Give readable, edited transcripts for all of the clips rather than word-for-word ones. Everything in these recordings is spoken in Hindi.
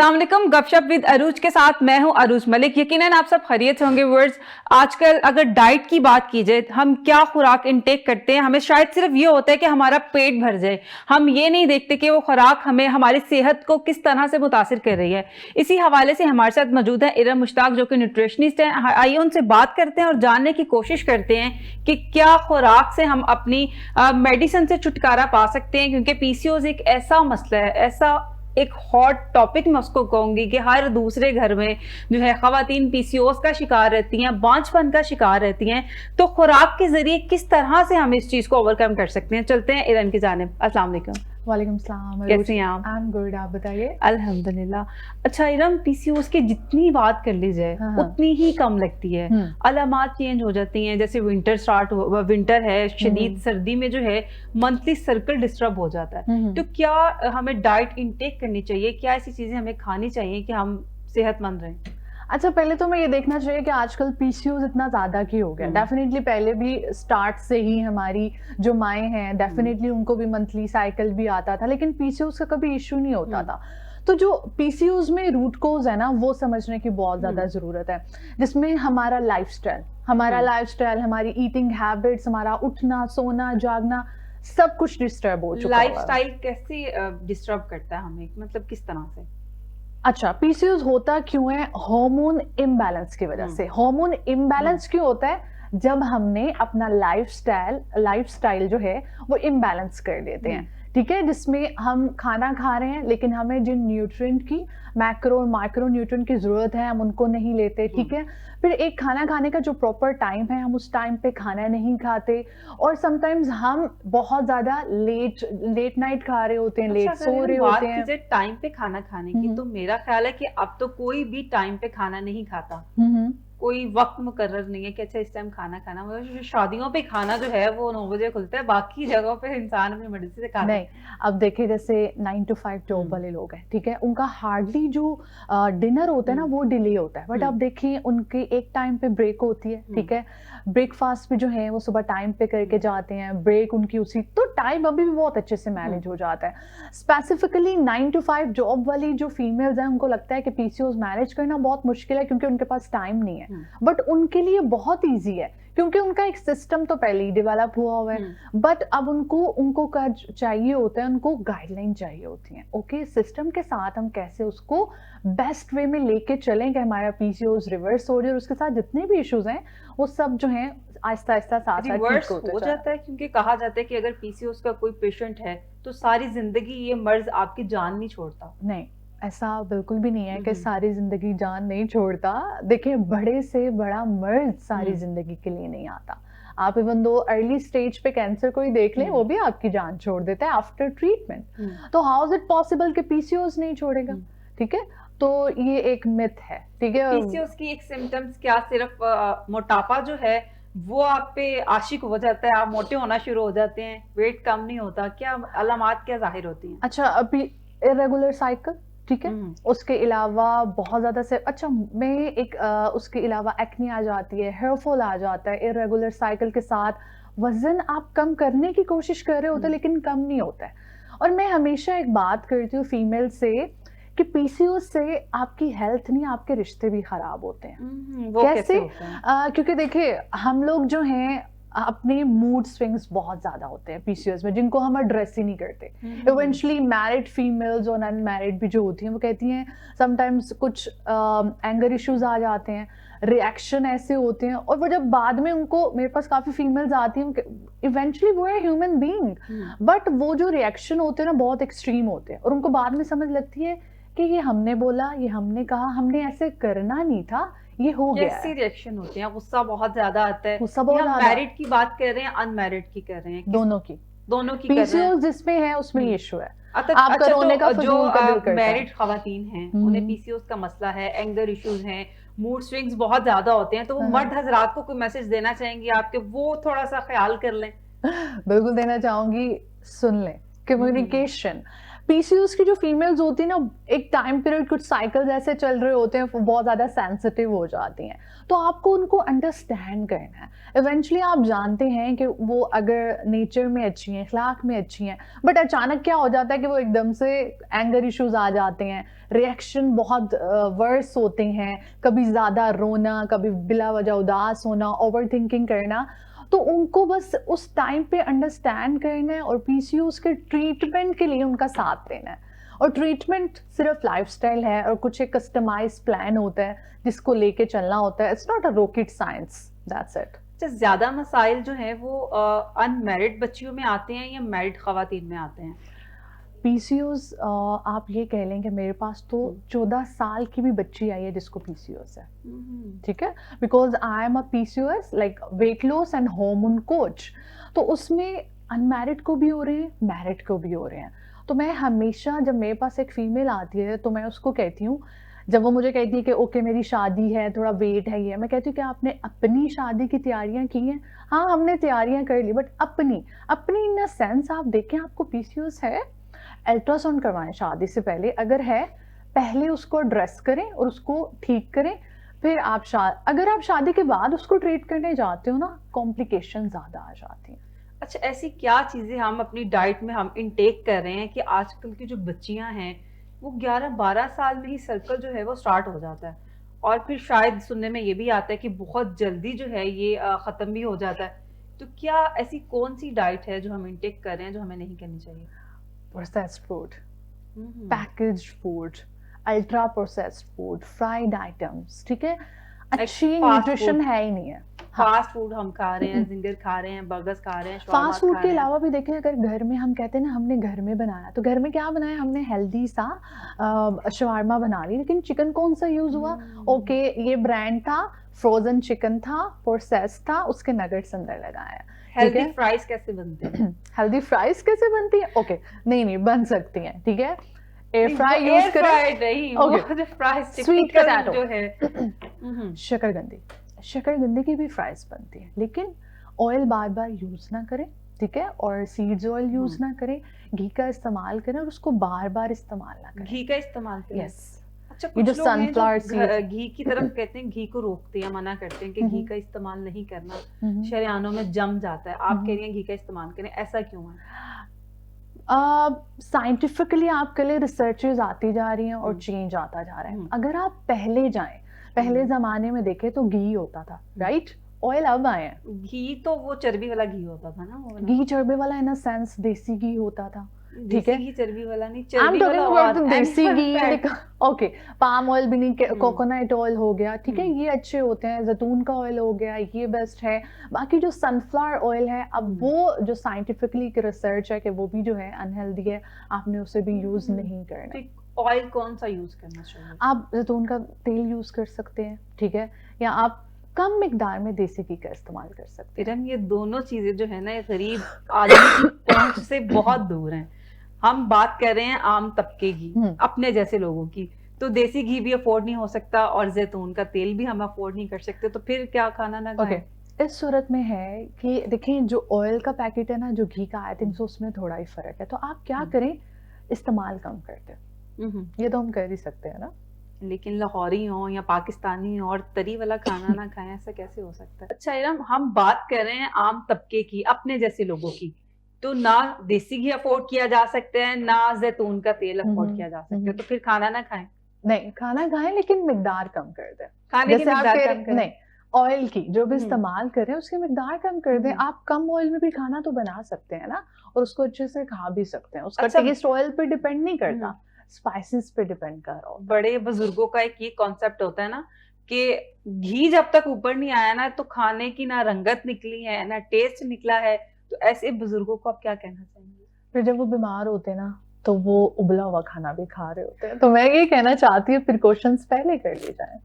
अस्सलाम वालेकुम। गपशप विद अरूज के साथ मैं हूं अरूज मलिक। यकीनन आप सब खैरियत से होंगे व्यूअर्स। आजकल अगर डाइट की बात की जाए, हम क्या खुराक इनटेक करते हैं, हमें शायद सिर्फ ये होता है कि हमारा पेट भर जाए। हम ये नहीं देखते कि वो खुराक हमें हमारी सेहत को किस तरह से मुतासिर कर रही है। इसी हवाले से हमारे साथ मौजूद है इरम मुश्ताक, जो कि न्यूट्रिशनिस्ट हैं। आइए उनसे बात करते हैं और जानने की कोशिश करते हैं कि क्या खुराक से हम अपनी मेडिसिन से छुटकारा पा सकते हैं, क्योंकि पीसीओएस एक ऐसा मसला है, ऐसा एक हॉट टॉपिक मैं उसको कहूंगी कि हर दूसरे घर में जो है खवातीन पीसीओएस का शिकार रहती हैं, बांझपन का शिकार रहती हैं। तो खुराक के जरिए किस तरह से हम इस चीज को ओवरकम कर सकते हैं। चलते हैं इरम की जानिब। अस्सलाम वालेकुम। वालेकुम सलाम। कैसी हैं आप? आई एम गुड, आप बताइए। अल्हम्दुलिल्लाह। अच्छा इरम, पीसीओएस की जितनी बात कर ली जाए उतनी ही कम लगती है। अलामात चेंज हो जाती हैं, जैसे विंटर है, शदीद सर्दी में जो है मंथली सर्कल डिस्टर्ब हो जाता है। तो क्या हमें डाइट इनटेक करनी चाहिए? क्या ऐसी चीजें हमें खानी चाहिए कि हम सेहतमंद रहें? अच्छा, पहले तो मैं ये देखना चाहिए कि आजकल पीसीओएस इतना ज्यादा क्यों हो गया। डेफिनेटली पहले भी स्टार्ट से ही हमारी जो माएँ हैं, डेफिनेटली उनको भी मंथली साइकिल भी आता था, लेकिन पीसीओएस का कभी इशू नहीं होता था। तो जो पीसीओएस में रूट कोज है ना, वो समझने की बहुत ज्यादा जरूरत है, जिसमें हमारा लाइफस्टाइल, हमारी ईटिंग हैबिट्स, हमारा उठना सोना जागना सब कुछ डिस्टर्ब हो चुका है। लाइफस्टाइल कैसे डिस्टर्ब करता है हमें, मतलब किस तरह से? अच्छा, पीसीओएस होता क्यों है? हार्मोन इम्बैलेंस की वजह से। हार्मोन इम्बैलेंस क्यों होता है? जब हमने अपना लाइफस्टाइल जो है वो इम्बैलेंस कर देते हैं, ठीक है, जिसमें हम खाना खा रहे हैं लेकिन हमें जिन न्यूट्रिएंट की, मैक्रो और माइक्रो न्यूट्रिएंट की जरूरत है, हम उनको नहीं लेते, ठीक है। फिर एक खाना खाने का जो प्रॉपर टाइम है, हम उस टाइम पे खाना नहीं खाते, और समटाइम्स हम बहुत ज्यादा लेट नाइट खा रहे होते हैं, लेट सो रहे होते हैं। टाइम पे खाना खाने की, तो मेरा ख्याल है कि अब तो कोई भी टाइम पे खाना नहीं खाता। कोई वक्त मुकर्रर नहीं है कि अच्छा इस टाइम खाना खाना। मतलब शादियों पे खाना जो है वो 9 बजे खुलता है, बाकी जगहों पे इंसान अपनी मर्जी से खाता नहीं। अब देखिए, जैसे 9 to 5 जॉब वाले लोग हैं, ठीक है, उनका हार्डली जो डिनर होता है ना वो डिले होता है, बट अब देखिए उनके एक टाइम पे ब्रेक होती है, ठीक है, ब्रेकफास्ट भी जो है वो सुबह टाइम पे करके जाते हैं, ब्रेक उनकी उसी, तो टाइम अभी भी बहुत अच्छे से मैनेज हो जाता है। स्पेसिफिकली 9 to 5 जॉब वाली जो फीमेल्स हैं, उनको लगता है कि पीसीओएस मैनेज करना बहुत मुश्किल है क्योंकि उनके पास टाइम नहीं है, बट उनके लिए बहुत ईजी है क्योंकि उनका एक सिस्टम तो पहले ही डेवलप हुआ है। बट अब उनको का चाहिए होता है, उनको गाइडलाइन चाहिए होती है। ओके, सिस्टम के साथ हम कैसे उसको बेस्ट वे में लेके चलें कि हमारा पीसीओएस रिवर्स हो जाए, और उसके साथ जितने भी इश्यूज हैं वो सब जो हैं आहिस्ता आहिस्ता साथ रिवर्स हो जाता है। क्योंकि कहा जाता है कि अगर पीसीओएस का कोई पेशेंट है तो सारी जिंदगी ये मर्ज आपकी जान नहीं छोड़ता। नहीं, ऐसा बिल्कुल भी नहीं है कि सारी जिंदगी जान नहीं छोड़ता। देखिए, बड़े से बड़ा मर्ज सारी जिंदगी के लिए नहीं आता। आप इवन दो अर्ली स्टेज पे कैंसर को ही देख लें, वो भी आपकी जान छोड़ देता है आफ्टर ट्रीटमेंट। तो हाउ इज इट पॉसिबल कि पीसीओएस नहीं छोड़ेगा? ठीक है, तो ये एक मिथ है, ठीक है। पीसीओएस की एक सिम्टम्स क्या सिर्फ मोटापा जो है वो आप पे आशिक हो जाता है, आप मोटे होना शुरू हो जाते हैं, वेट कम नहीं होता? क्या अलामात क्या जाहिर होती हैं? अच्छा, अभी इरेगुलर साइकिल, ठीक है, उसके अलावा बहुत ज्यादा से, अच्छा मैं एक उसके अलावा एक्ने आ जाती है, हेयर फॉल आ जाता है इरेगुलर साइकिल के साथ। वजन आप कम करने की कोशिश कर रहे होते लेकिन कम नहीं होता है। और मैं हमेशा एक बात करती हूँ फीमेल से कि पीसीओएस से आपकी हेल्थ नहीं, आपके रिश्ते भी खराब होते हैं। वो कैसे? होता है? क्योंकि देखिए, हम लोग जो हैं अपने मूड स्विंग्स बहुत ज्यादा होते हैं पीसीओएस में, जिनको हम एड्रेस ही नहीं करते। इवेंचुअली मैरिड फीमेल्स और अनमैरिड भी जो होती हैं, वो कहती हैं समटाइम्स कुछ एंगर इश्यूज आ जाते हैं, रिएक्शन ऐसे होते हैं, और वो जब बाद में उनको, मेरे पास काफी फीमेल्स आती हैं, इवेंचुअली वो है ह्यूमन बीइंग, बट वो जो रिएक्शन होते हैं ना बहुत एक्सट्रीम होते हैं, और उनको बाद में समझ लगती है कि ये हमने बोला, ये हमने कहा, हमने ऐसे करना नहीं था, ये हो गया। कैसी रिएक्शन होते हैं? गुस्सा बहुत ज्यादा आता है। गुस्सा बहुत ज्यादा। मैरिड की बात कर रहे हैं, अनमैरिड की कर रहे हैं? दोनों की कर रहे हैं। पीसीओएस जिसमें है उसमें ये इशू है। आप रोने का जो है। मैरिड खवातीन हैं उन्हें पीसीओएस का मसला है, एंगर इश्यूज हैं, मूड स्विंग्स बहुत ज्यादा होते हैं, तो वो मर्द हजरात को कोई मैसेज देना चाहेंगी आपके, वो थोड़ा सा ख्याल कर लें? बिल्कुल देना चाहूंगी, सुन लें। कम्युनिकेशन, पीसीओएस की जो फीमेल्स होती है ना, एक टाइम पीरियड कुछ साइकिल्स ऐसे चल रहे होते हैं, वो बहुत ज़्यादा सेंसिटिव हो जाती हैं, तो आपको उनको अंडरस्टैंड करना है। इवेंचुअली आप जानते हैं कि वो अगर नेचर में अच्छी हैं, अखलाक में अच्छी हैं, बट अचानक क्या हो जाता है कि वो एकदम से एंगर इश्यूज आ जाते हैं, रिएक्शन बहुत वर्स होते हैं, कभी ज़्यादा रोना, कभी बिला वजह उदास होना, ओवर थिंकिंग करना। तो उनको बस उस टाइम पे अंडरस्टैंड करना है और पीसीओएस के ट्रीटमेंट के लिए उनका साथ देना है। और ट्रीटमेंट सिर्फ लाइफस्टाइल है और कुछ एक कस्टमाइज प्लान होता है जिसको लेके चलना होता है। It's not a rocket science, that's it. अच्छा, ज्यादा मसाइल जो है वो अनमैरिड बच्चियों में आते हैं या मैरिड खवातीन में आते हैं? पीसीओएस आप ये कह लें कि मेरे पास तो 14 साल की भी बच्ची आई है जिसको पीसीओएस है, ठीक है, because I am a PCOS like weight loss and hormone coach. तो उसमें अनमैरिड को भी हो रहे हैं, मैरिड को भी हो रहे हैं। तो मैं हमेशा जब मेरे पास एक फीमेल आती है तो मैं उसको कहती हूँ, जब वो मुझे कहती है कि ओके मेरी शादी है, थोड़ा वेट है, ये मैं कहती हूँ कि आपने अपनी शादी की तैयारियां की हैं? हाँ, हमने तैयारियां कर ली, बट अपनी अपनी इन अ सेंस आप देखें आपको पीसीओएस है, अल्ट्रासाउंड करवाएं शादी से पहले, अगर है पहले उसको एड्रेस करें और उसको ठीक करें, फिर आप अगर आप शादी के बाद उसको ट्रीट करने जाते हो ना, कॉम्प्लिकेशन ज्यादा आ जाती हैं। अच्छा, ऐसी क्या चीजें हम अपनी डाइट में हम इनटेक कर रहे हैं कि आजकल की जो बच्चियां हैं वो 11-12 साल में ही सर्कल जो है वो स्टार्ट हो जाता है, और फिर शायद सुनने में ये भी आता है कि बहुत जल्दी जो है ये खत्म भी हो जाता है। तो क्या ऐसी कौन सी डाइट है जो हम इनटेक कर रहे हैं जो हमें नहीं करनी चाहिए? Processed food, packaged food, ultra processed food, fried items, ठीक है, अच्छी न्यूट्रिशन है ही नहीं है। फास्ट फूड हम खा रहे हैं, जिंगर खा रहे हैं, बर्गर्स खा रहे हैं, फास्ट फूड के अलावा भी देखें, अगर घर में हम कहते हैं ना हमने घर में बनाया, तो घर में क्या बनाया हमने, हेल्दी सा शवारमा बना ली, लेकिन चिकन कौन सा यूज हुआ? ओके, ये ब्रांड था, फ्रोजन चिकन था, प्रोसेस था, उसके नगेट्स अंदर लगाया। हेल्दी फ्राइज कैसे बनते हैं? हेल्दी फ्राइज कैसे बनती है? ओके, नहीं बन सकती हैं, ठीक है, एयर फ्राई यूज करें नहीं, ओके, जो फ्राइज स्वीट पोटैटो जो है, शकरकंदी की भी फ्राइज बनती है, लेकिन ऑयल बार बार यूज ना करें, ठीक है, और सीड्स ऑयल यूज ना करें, घी का इस्तेमाल करें और उसको बार बार इस्तेमाल ना करें। घी का इस्तेमाल करें? यस। अच्छा, ये कुछ जो लोग हैं सनफ्लावर जो घी की तरफ कहते हैं, घी को रोकते हैं, मना करते हैं कि घी का इस्तेमाल नहीं करना, शरीयानों में जम जाता है। आप कह रही हैं घी का इस्तेमाल करें, ऐसा क्यों है? साइंटिफिकली आपके लिए रिसर्चेज आती जा रही हैं और चेंज आता जा रहा है। अगर आप पहले जाएं, पहले जमाने में देखें तो घी होता था, राइट? ऑयल अब आए हैं। घी तो वो चर्बी वाला घी होता था ना, वो घी चर्बी वाला इन अ सेंस देसी घी होता था, ठीक है, घी चर्बी वाला नहीं, आई एम चर्बी टॉकिंग वाला अबाउट द देसी घी, ओके, पाम ऑयल भी नहीं, कोकोनट ऑयल हो गया, ठीक है, ये अच्छे होते हैं, जैतून का ऑयल हो गया, ये बेस्ट है। बाकी जो सनफ्लावर ऑयल है, अब वो जो साइंटिफिकली रिसर्च है कि वो भी जो है अनहेल्दी है, आपने उसे भी यूज नहीं करना। ऑयल कौन सा यूज करना चाहिए? आप जैतून का तेल यूज कर सकते हैं, ठीक है, या आप कम मिकदार में देसी घी का इस्तेमाल कर सकते हैं। इरम, ये दोनों चीजें जो है ना, ये गरीब आदमी की पहुंच से बहुत दूर हैं। हम बात कर रहे हैं आम तबके की, अपने जैसे लोगों की, तो देसी घी भी अफोर्ड नहीं हो सकता और जैतून का तेल भी हम अफोर्ड नहीं कर सकते, तो फिर क्या खाना ना खाएं? इस सूरत में है कि देखें, जो ऑयल का पैकेट है ना, जो घी का, आई थिंक सो उसमें थोड़ा ही फर्क है, तो आप क्या करें, इस्तेमाल कम करते, ये तो हम कर ही सकते हैं ना। लेकिन लाहौरी हो या पाकिस्तानी हो और तरी वाला खाना ना खाएं, ऐसा कैसे हो सकता है? अच्छा इरम, हम बात कर रहे हैं आम तबके की, अपने जैसे लोगों की, तो ना देसी घी अफोर्ड किया जा सकता है, ना जैतून का तेल अफोर्ड किया जा सकता है, तो फिर खाना ना खाएं? नहीं, खाना खाएं, लेकिन मिकदार कम कर दें। खाने की मिकदार कम करें? नहीं, ऑयल की जो भी इस्तेमाल कर रहे हैं उसकी मिकदार कम कर दें। आप कम ऑयल में भी खाना तो बना सकते हैं ना, और उसको अच्छे से खा भी सकते हैं। उसका टेस्ट ऑयल पे डिपेंड नहीं करता, स्पाइसेस पे डिपेंड कर रहा होता है। बड़े बुजुर्गों का एक ये कॉन्सेप्ट होता है ना कि घी जब तक ऊपर नहीं आया ना, तो खाने की ना रंगत निकली है ना टेस्ट निकला है, तो ऐसे बुजुर्गों को आप क्या कहना चाहेंगे? फिर जब वो बीमार होते हैं ना, तो वो उबला हुआ खाना भी खा रहे होते हैं, तो मैं ये कहना चाहती हूँ प्रिकॉशंस पहले कर ली जाए।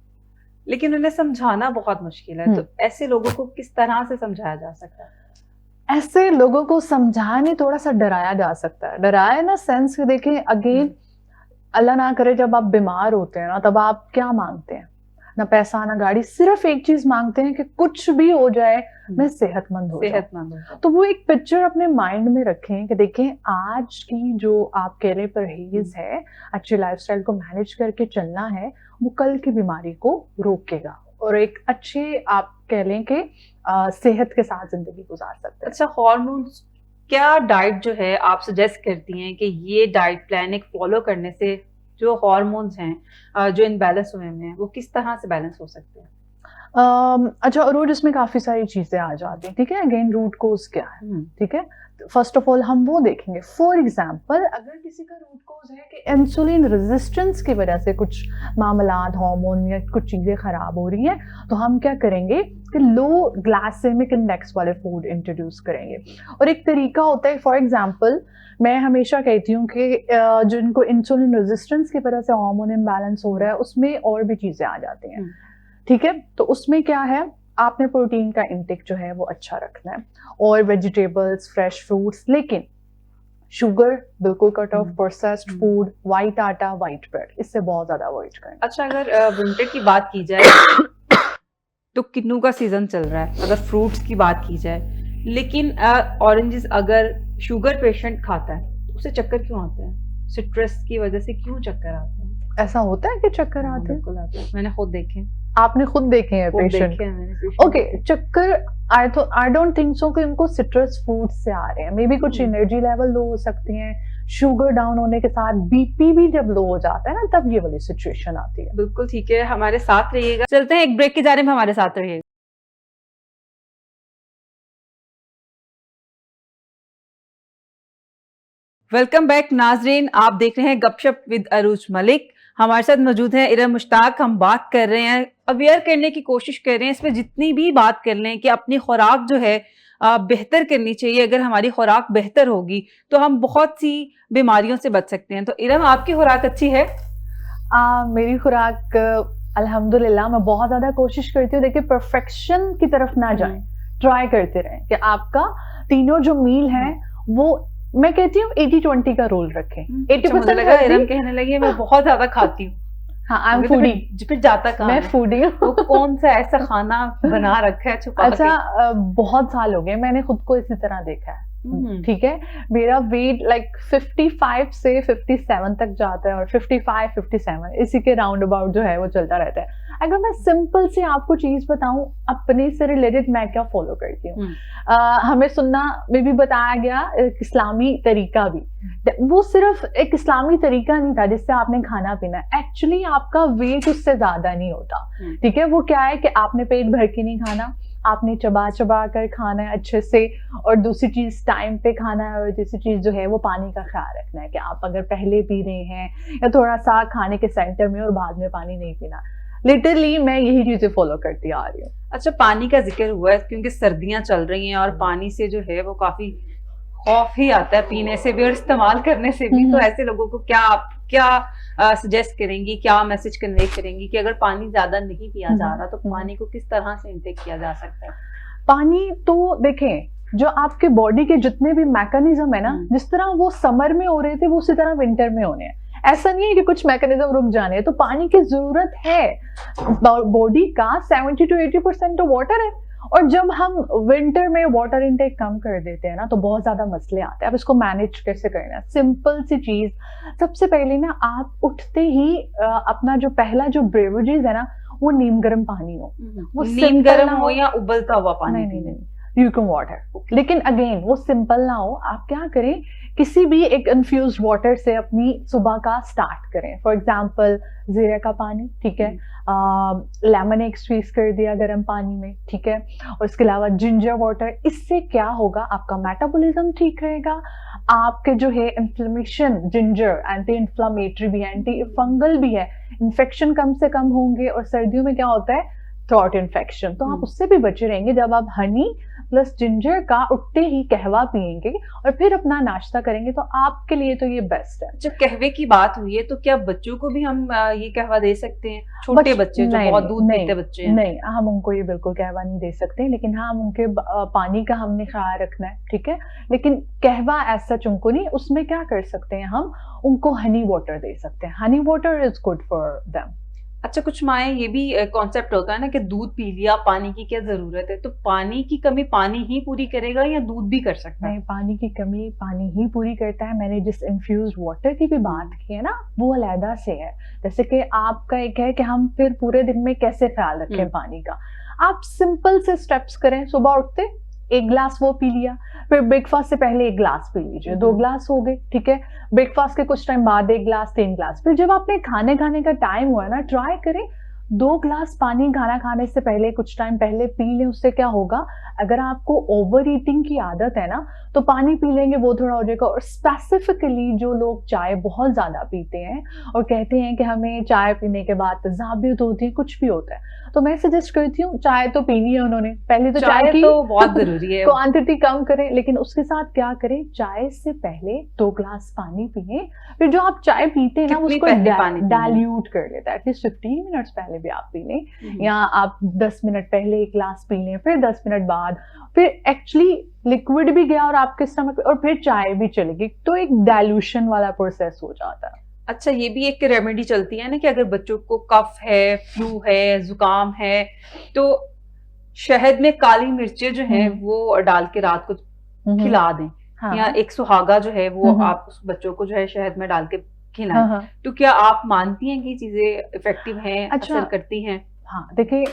लेकिन उन्हें समझाना बहुत मुश्किल है, तो ऐसे लोगों को किस तरह से समझाया जा सकता है? ऐसे लोगों को समझाने, थोड़ा सा डराया जा सकता है। डराया ना सेंस के, देखें अगेन, अल्लाह ना करे जब आप बीमार होते हैं ना, तब आप क्या मांगते हैं? ना पैसा ना गाड़ी, सिर्फ एक चीज मांगते हैं कि कुछ भी हो जाए मैं सेहतमंद हो जाऊं। सेहतमंद हो। तो वो एक पिक्चर अपने माइंड में रखें कि देखें आज की जो आप कह रहे परहेज है, अच्छे लाइफस्टाइल को मैनेज करके चलना है, वो कल की बीमारी को रोकेगा और एक अच्छे आप कह लें कि सेहत के साथ जिंदगी गुजार सकते हैं। अच्छा, हॉर्मोन्स, क्या डाइट जो है आप सजेस्ट करती हैं कि ये डाइट प्लान एक फॉलो करने से जो हॉर्मोन्स हैं जो इनबैलेंस हुए हैं वो किस तरह से बैलेंस हो सकते हैं? अच्छा, रोज इसमें काफी सारी चीजें आ जाती हैं, ठीक है। अगेन रूट कोज क्या है, ठीक है। फर्स्ट ऑफ ऑल हम वो देखेंगे, फॉर एग्जाम्पल अगर किसी का रूट कोज है कि इंसुलिन रेजिस्टेंस की वजह से कुछ मामलात, हार्मोन या कुछ चीजें खराब हो रही हैं, तो हम क्या करेंगे कि लो ग्लाइसेमिक इंडेक्स वाले फूड इंट्रोड्यूस करेंगे। और एक तरीका होता है, फॉर एग्जाम्पल मैं हमेशा कहती हूँ कि जिनको इंसुलिन रेजिस्टेंस की वजह से हार्मोन इम्बैलेंस हो रहा है उसमें और भी चीजें आ जाती हैं, ठीक है। तो उसमें क्या है, आपने प्रोटीन का इंटेक जो है वो अच्छा रखना है और वेजिटेबल्स, फ्रेश फ्रूट्स, लेकिन शुगर बिल्कुल cut off, processed food, white आटा, वाइट ब्रेड, इससे बहुत ज्यादा अवॉइड करें। अच्छा, अगर विंटर की बात की जाए तो किन्नू का सीजन चल रहा है, अगर फ्रूट्स की बात की जाए, लेकिन ऑरेंजेस अगर शुगर पेशेंट खाता है उसे चक्कर क्यों आते हैं? सिट्रस की वजह से क्यों चक्कर आते हैं? ऐसा होता है कि चक्कर आते हैं? बिल्कुल आते हैं, मैंने खुद देखे। आपने खुद देखे हैं पेशेंट? ओके, चक्कर आई डोंट थिंक सो कि उनको सिट्रस फ्रूट से आ रहे हैं। मे बी कुछ एनर्जी लेवल लो हो सकती है, शुगर डाउन होने के साथ बीपी भी जब लो हो जाता है ना, तब ये वाली सिचुएशन आती है। बिल्कुल ठीक है, हमारे साथ रहिएगा। चलते हैं एक ब्रेक की जाने में, हमारे साथ रहिएगा। वेलकम बैक नाजरीन, आप देख रहे हैं गपशप विद अरूज मलिक। हमारे साथ मौजूद है इरम मुश्ताक। हम बात कर रहे हैं, अवेयर करने की कोशिश कर रहे हैं, इसमें जितनी भी बात कर लें कि अपनी खुराक जो है बेहतर करनी चाहिए। अगर हमारी खुराक बेहतर होगी तो हम बहुत सी बीमारियों से बच सकते हैं। तो इरम, आपकी खुराक अच्छी है? मेरी खुराक अल्हम्दुलिल्लाह, मैं बहुत ज्यादा कोशिश करती हूँ, देखिए परफेक्शन की तरफ ना जाएं, ट्राई करते रहें कि आपका तीनों जो मील है वो, मैं कहती हूँ 80-20 का रोल रखें। 80% लगा इरम कहने लगी मैं बहुत ज्यादा खाती हूँ। हाँ, आई एम फूडी। फिर जाता कहाँ मैं फूडी हूँ। वो कौन सा ऐसा खाना बना रखा है छुपा के? अच्छा, बहुत साल हो गए मैंने खुद को इसी तरह देखा है, ठीक है। मेरा वेट लाइक 55 से 57 तक जाता है और 55-57 इसी के राउंड अबाउट जो है वो चलता रहता है। अगर मैं सिंपल से आपको चीज बताऊं अपने से रिलेटेड, मैं क्या फॉलो करती हूँ, हमें सुनना में भी बताया गया एक इस्लामी तरीका भी, वो सिर्फ एक इस्लामी तरीका नहीं था जिससे आपने खाना पीना, एक्चुअली आपका वेट उससे ज्यादा नहीं होता, ठीक है। वो क्या है कि आपने पेट भर के नहीं खाना, आपने चबा चबा कर खाना है अच्छे से, और दूसरी चीज टाइम पे खाना है, और दूसरी चीज जो है वो पानी का ख्याल रखना है कि आप अगर पहले पी रहे हैं या थोड़ा सा खाने के सेंटर में और बाद में पानी नहीं पीना। लिटरली मैं यही चीजें फॉलो करती आ रही हूँ। अच्छा, पानी का जिक्र हुआ है क्योंकि सर्दियां चल रही हैं और पानी से जो है वो काफी खौफ ही आता है पीने से भी और इस्तेमाल करने से भी। तो ऐसे लोगों को क्या सजेस्ट करेंगी, क्या मैसेज कन्वे करेंगी कि अगर पानी ज्यादा नहीं पिया जा रहा तो पानी को किस तरह से इंटेक किया जा सकता है? पानी तो देखें, जो आपके बॉडी के जितने भी मैकेनिज्म है ना, जिस तरह वो समर में हो रहे थे वो उसी तरह विंटर में होने हैं। ऐसा नहीं है कि कुछ मैकेनिज्म रुक जाने हैं, तो पानी की जरूरत है। बॉडी का 70 to 80% तो वाटर है, और जब हम विंटर में वाटर इनटेक कम कर देते हैं ना तो बहुत ज्यादा मसले आते हैं। अब इसको मैनेज कैसे करना है? सिंपल सी चीज, सबसे पहले ना आप उठते ही अपना जो पहला जो ब्रेवरेजेस है ना, वो नीम गर्म पानी हो, वो नीम गर्म हो या उबलता हुआ पानी? नहीं, ल्यूकम वाटर। लेकिन अगेन वो सिंपल ना हो, आप क्या करें, किसी भी एक इन्फ्यूज वाटर से अपनी सुबह का स्टार्ट करें। फॉर एग्जाम्पल जीरे का पानी, ठीक है, लेमन एक स्क्वीज कर दिया गर्म पानी में, ठीक है, और इसके अलावा जिंजर वाटर। इससे क्या होगा, आपका मेटाबॉलिज्म ठीक रहेगा, आपके जो है इन्फ्लेमेशन, जिंजर एंटी इन्फ्लामेटरी भी है, एंटी फंगल भी है, इन्फेक्शन कम से कम होंगे। और सर्दियों में क्या होता है, थ्रोट इन्फेक्शन, तो आप उससे भी बचे रहेंगे जब आप हनी प्लस जिंजर का उठते ही कहवा पियेंगे और फिर अपना नाश्ता करेंगे, तो आपके लिए तो ये बेस्ट है। जब कहवे की बात हुई है तो क्या बच्चों को भी हम ये कहवा दे सकते हैं? छोटे बच्चे जो बहुत दूध पीते बच्चे हैं। नहीं, हम उनको ये बिल्कुल कहवा नहीं दे सकते, लेकिन हाँ उनके पानी का हमने ख्याल रखना है, ठीक है। लेकिन कहवा ऐसा उनको नहीं, उसमें क्या कर सकते हैं, हम उनको हनी वाटर दे सकते हैं। Honey water is good for them. अच्छा, कुछ माए ये भी कॉन्सेप्ट होता है ना कि दूध पी लिया, पानी की क्या जरूरत है, तो पानी की कमी पानी ही पूरी करेगा या दूध भी कर सकता है? नहीं, पानी की कमी पानी ही पूरी करता है। मैंने जिस इन्फ्यूज्ड वाटर की भी बात की है ना, वो अलहदा से है। जैसे कि आपका एक है कि हम फिर पूरे दिन में कैसे ख्याल रखें पानी का। आप सिंपल से स्टेप्स करें, सुबह उठते 1 ग्लास वो पी लिया, फिर ब्रेकफास्ट से पहले 1 ग्लास पी लीजिए, 2 ग्लास हो गए, ठीक है। ब्रेकफास्ट के कुछ टाइम बाद 1 ग्लास, 3 ग्लास। फिर जब आपने खाने खाने का टाइम हुआ ना, ट्राई करें 2 ग्लास पानी खाना खाने से पहले कुछ टाइम पहले पी लें। उससे क्या होगा, अगर आपको ओवर ईटिंग की आदत है ना, तो पानी पी लेंगे वो थोड़ा हो जाएगा। और स्पेसिफिकली जो लोग चाय बहुत ज्यादा पीते हैं और कहते हैं कि हमें चाय पीने के बाद तजाबियत होती है, कुछ भी होता है, तो मैं सजेस्ट करती हूँ चाय तो पीनी है उन्होंने, पहले तो चाय की तो बहुत जरूरी है। क्वांटिटी कम करें, लेकिन उसके साथ क्या करें, चाय से पहले 2 ग्लास पानी पिए। फिर जो आप चाय पीते हैं ना, उसको डाइल्यूट कर लेता है। एटलीस्ट 15 मिनट्स पहले भी आप पी लें, या आप 10 मिनट पहले 1 ग्लास पी लें, फिर 10 मिनट बाद, फिर एक्चुअली लिक्विड भी गया और आपके स्टमक, और फिर चाय भी चलेगी, तो एक डाइल्यूशन वाला प्रोसेस हो जाता है। अच्छा, ये भी एक रेमेडी चलती है ना कि अगर बच्चों को कफ है, फ्लू है, जुकाम है, तो शहद में काली मिर्चें जो हैं वो डाल के रात को खिला दें। हाँ, या एक सुहागा जो है वो आप उस बच्चों को जो है शहद में डाल के खिलाएं। तो क्या आप मानती हैं कि चीजें इफेक्टिव हैं, असर करती हैं? हाँ, देखिए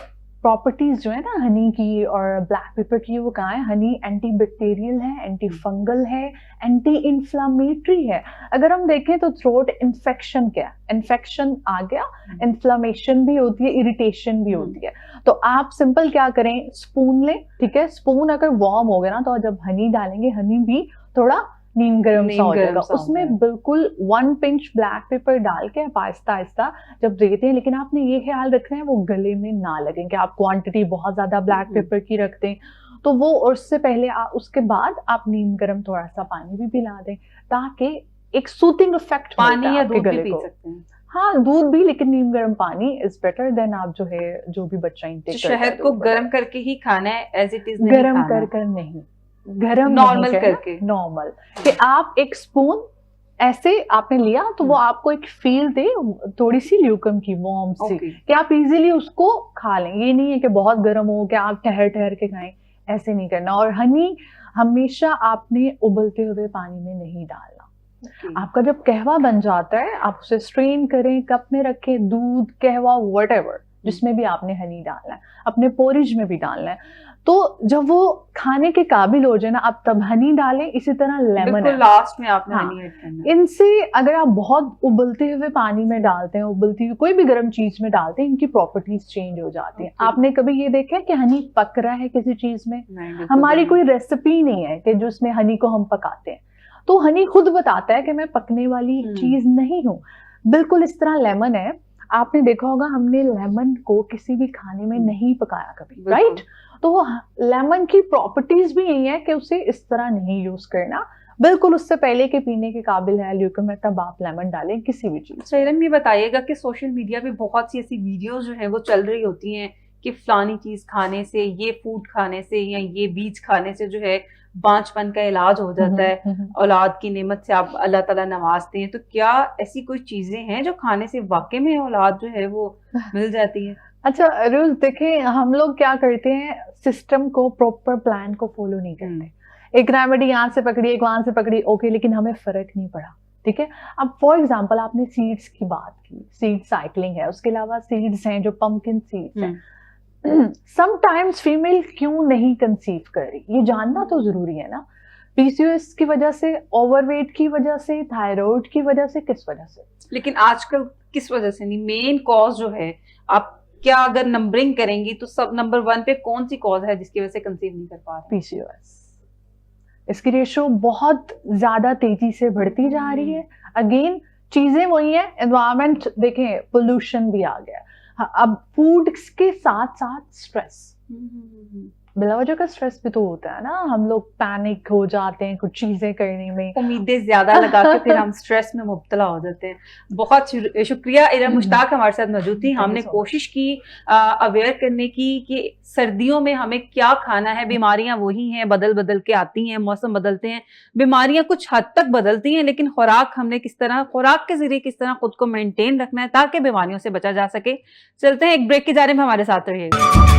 प्रॉपर्टीज जो है ना हनी की और ब्लैक पेपर की, वो कहाँ है, हनी एंटी बैक्टीरियल है, एंटी फंगल है, एंटी इन्फ्लामेटरी है। अगर हम देखें तो थ्रोट इन्फेक्शन, क्या इन्फेक्शन आ गया, इन्फ्लामेशन भी होती है, इरिटेशन भी होती है। तो आप सिंपल क्या करें, स्पून लें, ठीक है। स्पून अगर वार्म हो गया ना, तो जब हनी डालेंगे, हनी भी थोड़ा नीम गर्म सा हो जाएगा, उसमें बिल्कुल 1 पिंच ब्लैक पेपर डाल के आप आहिस्ता आहिस्ता जब देते हैं, लेकिन आपने ये ख्याल रखना है वो गले में ना लगे कि आप क्वांटिटी बहुत ज्यादा ब्लैक पेपर की रखते हैं, तो वो, और उससे पहले उसके बाद आप नीम गर्म थोड़ा सा पानी भी पिला दें, ताकि एक सूथिंग इफेक्ट पानी या दूध भी पी सकते हैं। हाँ, दूध भी, लेकिन नीम गर्म पानी इज बेटर देन आप जो है जो भी बच्चा इंटेक करता है। शहद को गर्म करके ही खाना है, एज इट इज गर्म कर नहीं, गरम नॉर्मल करके, नॉर्मल, कि आप एक स्पून ऐसे आपने लिया तो वो आपको एक फील दे थोड़ी सी ल्यूकम की, वार्म सी, कि आप इजीली उसको खा लें। ये नहीं है कि बहुत गर्म हो कि आप ठहर ठहर के खाएं, ऐसे नहीं करना। और हनी हमेशा आपने उबलते हुए पानी में नहीं डालना। आपका जब कहवा बन जाता है, आप उसे स्ट्रेन करें, कप में रखें, दूध, कहवा, व्हाटएवर, जिसमें भी आपने हनी डालना है, अपने पोरिज में भी डालना है। तो जब वो खाने के काबिल हो जाए ना, आप तब हनी डालें। इसी तरह लेमन है, लास्ट में आपने हनी ऐड करना है। इनसे अगर आप बहुत उबलते हुए पानी में डालते हैं, उबलती हुई कोई भी गर्म चीज में डालते हैं, इनकी प्रॉपर्टीज चेंज हो जाती हैं। आपने कभी ये देखा है कि हनी पक रहा है किसी चीज में? हमारी कोई रेसिपी नहीं है कि जो उसमें हनी को हम पकाते हैं, तो हनी खुद बताता है कि मैं पकने वाली चीज नहीं हूँ। बिल्कुल इस तरह लेमन है, आपने देखा होगा हमने लेमन को किसी भी खाने में नहीं पकाया कभी, राइट? तो लेमन की प्रॉपर्टीज भी यही है कि उसे इस तरह नहीं यूज करना, बिल्कुल उससे पहले के पीने के काबिल है ल्यूकम है, तब आप लेमन डालें किसी भी चीज। अच्छा इरम, ये बताइएगा कि सोशल मीडिया पे बहुत सी ऐसी वीडियोस जो है वो चल रही होती हैं कि फलानी चीज खाने से, ये फूड खाने से या ये बीज खाने से जो है बांझपन का इलाज हो जाता है, औलाद की नेमत से आप अल्लाह ताला नवाजते हैं। तो क्या ऐसी कोई चीजें हैं जो खाने से वाकई में औलाद जो है वो मिल जाती है? अच्छा रोज देखें, हम लोग क्या करते हैं, सिस्टम को, प्रॉपर प्लान को फॉलो नहीं करते। एक रेमेडी यहाँ से पकड़ी, एक वहां से पकड़ी, ओके, लेकिन हमें फर्क नहीं पड़ा, ठीक है। अब फॉर एग्जांपल आपने सीड्स की बात की, सीड साइक्लिंग है, उसके अलावा सीड्स हैं जो पंपकिन सीड्स हैं। समटाइम्स फीमेल क्यों नहीं कंसीव कर रही, ये जानना तो जरूरी है ना। पीसीओएस की वजह से, ओवरवेट की वजह से, थायराइड की वजह से, किस वजह से? लेकिन आजकल किस वजह से नहीं, मेन कॉज जो है, आप क्या अगर नंबरिंग करेंगी तो सब नंबर 1 पे कौन सी कॉज है जिसकी वजह से कंसीव नहीं कर पा रहे? पीसीओएस। इसकी रेशो बहुत ज्यादा तेजी से बढ़ती जा रही है। अगेन चीजें वही है, एनवायरमेंट देखें, पोल्यूशन भी आ गया। अब फूड के साथ साथ स्ट्रेस, बिलावजह का स्ट्रेस भी तो होता है ना, हम लोग पैनिक हो जाते हैं कुछ चीजें करने में। उम्मीदें ज्यादा लगा के फिर हम स्ट्रेस में मुब्तला हो जाते हैं। बहुत शुक्रिया इरा मुश्ताक हमारे साथ मौजूद थी। Thank you हमने so कोशिश की अवेयर करने की कि सर्दियों में हमें क्या खाना है। बीमारियां वही हैं, बदल बदल के आती हैं, मौसम बदलते हैं, बीमारियां कुछ हद तक बदलती हैं, लेकिन खुराक हमने किस तरह, खुराक के जरिए किस तरह खुद को मेंटेन रखना है ताकि बीमारियों से बचा जा सके। चलते हैं एक ब्रेक की जा रहे हैं, हमारे साथ रहिएगा।